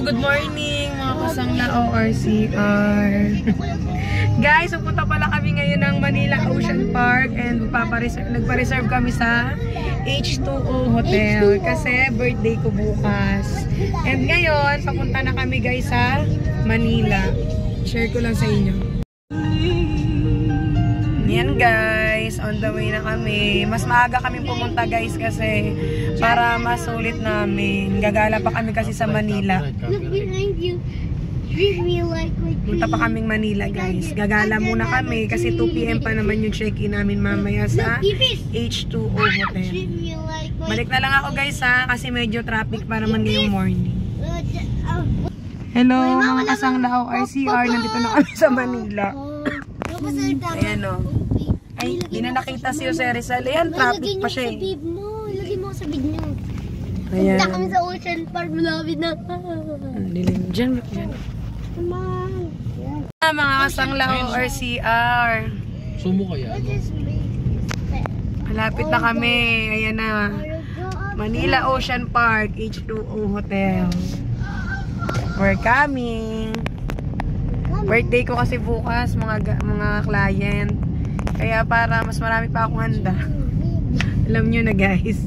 Good morning mga kasangla ORCR. Guys, pupunta pala kami ngayon ng Manila Ocean Park and nagpa-reserve kami sa H2O Hotel kasi birthday ko bukas. And ngayon, papunta na kami guys sa Manila. Share ko lang sa inyo. Yan guys, on the way na kami. Mas maaga kami pumunta guys kasi para masulit namin. Gagala pa kami kasi sa Manila. Look behind you. Punta pa kaming Manila guys. Gagala muna kami kasi 2 PM pa naman yung check-in namin mamaya sa H2O Hotel. Balik na lang ako guys ha kasi medyo traffic pa naman ngayong morning. Hello mga kasangla ORCR. Nandito na kami sa Manila. Ayan o. Ay, di na nakita si Jose Rizal. Ayan, traffic pa siya eh. Ilagay mo sa bib nyo. Ayan. Punta kami sa Ocean Park. Malapit na. Dilim dyan. Mga kasangla ORCR. Sumo kaya? Malapit na kami. Ayan na. Manila Ocean Park, H2O Hotel. We're coming. Birthday ko kasi bukas, mga client. Kaya para mas marami pa akong handa. Alam nyo na guys.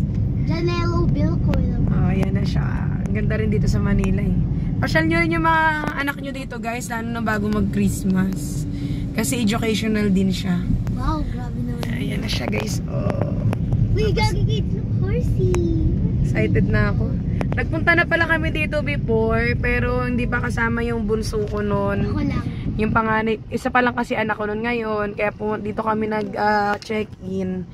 Janelo Bill ko. Oh, ayan na siya. Ang ganda rin dito sa Manila eh. Pasyal nyo rin yung mga anak nyo dito guys, lalo na bago mag-Christmas. Kasi educational din siya. Wow, grabe naman. Ayan na siya guys. Oh. Uy, gagigit ng horsey. Excited na ako. Nagpunta na pala kami dito before, pero hindi pa kasama yung bunso ko noon. Ako lang. Yung panganay, isa pa lang kasi anak ko noon ngayon, kaya po dito kami nag-check-in.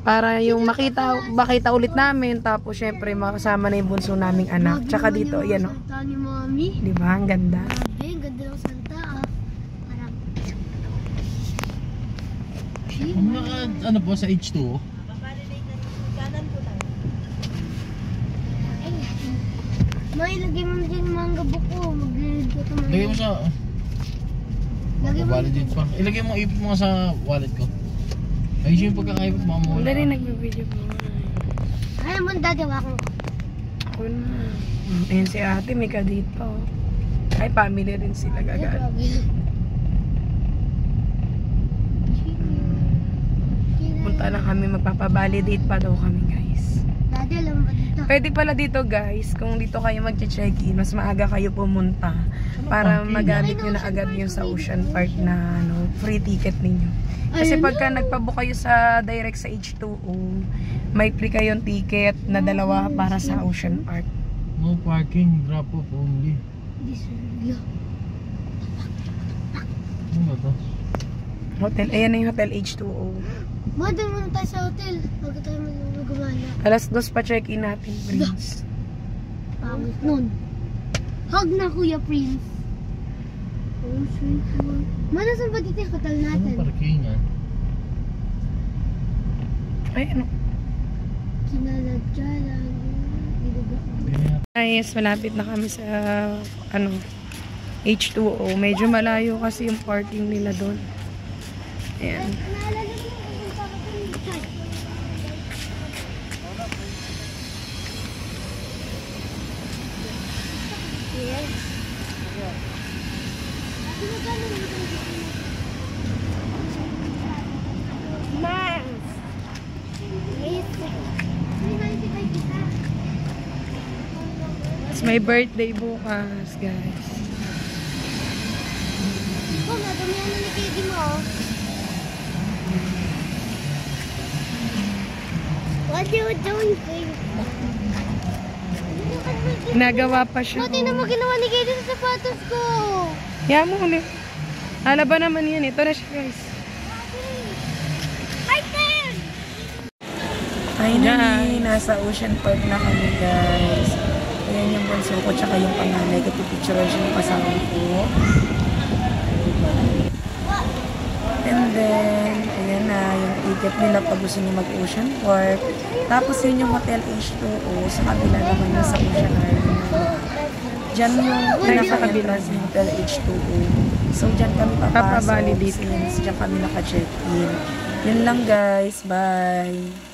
Para yung makita ulit namin, tapos syempre makasama na yung bunso naming anak. Tsaka dito, ayan o. Santa ni Mami. Diba? Ang ganda. Grabe, ang ganda ng Santa ah. Parang... Ano po sa H2O? May, lagay mo dyan yung manga buko. Mag-read ko ito. Lagay mo sa... Lagay mo wallet dito pa. Ilagay mo, ipit mo sa wallet ko. Ayun yung pagkakaipit mo mo. Ang dali nagbibideo po. Ayaw mo dadawakan ko. Ako na. Ayan si ate, may ka dito. Ay, family rin sila gagal. Punta na kami, magpapabalidate pa daw kami guys. Daddy, alam ba dito? Pwede pala dito guys, kung dito kayo mag-check-in, mas maaga kayo pumunta para magamit nyo na agad yung sa Ocean Park na free ticket ninyo. Kasi pagka nagpabook kayo sa direct sa H2O, may free kayong ticket na dalawa para sa Ocean Park. No parking, drop off only. Ano ba to? Hotel, ayan na yung Hotel H2O. Madal muna tayo sa hotel. Bago tayo mag-gumala. Alas 2 pa check-in natin, Prince. Pangit nun. Hug na Kuya Prince. Oh, sweet one. Mana saan ba dito yung hotel natin? Ano parking yan? Ay, ano? Kinaladyalan. Guys, malapit na kami sa H2O. Medyo malayo kasi yung parking nila doon. Ayan. It's my birthday bukas, guys. Oh, natumihan na ni Katie mo. What are you doing, Katie? Ginagawa pa siya. Buti na mo ginawa ni Katie sa sapatos ko. Kaya mo ulit. Alaba naman yan. Ito na siya, guys. Finally, nasa Ocean Park na kami, guys. Ayan yung bunso ko, tsaka yung panganay. Kapipicture siya yung kasama ko. And then, ayan na, yung ticket nila pag gusto niyo mag-Ocean Park. Tapos yun yung Hotel H2O. Sa kabila naman yung sa Ocean Island. Diyan yung pinaka-kabila sa Hotel H2O. So, diyan kami papasok. Since diyan kami naka-check-in. Yun lang guys. Bye!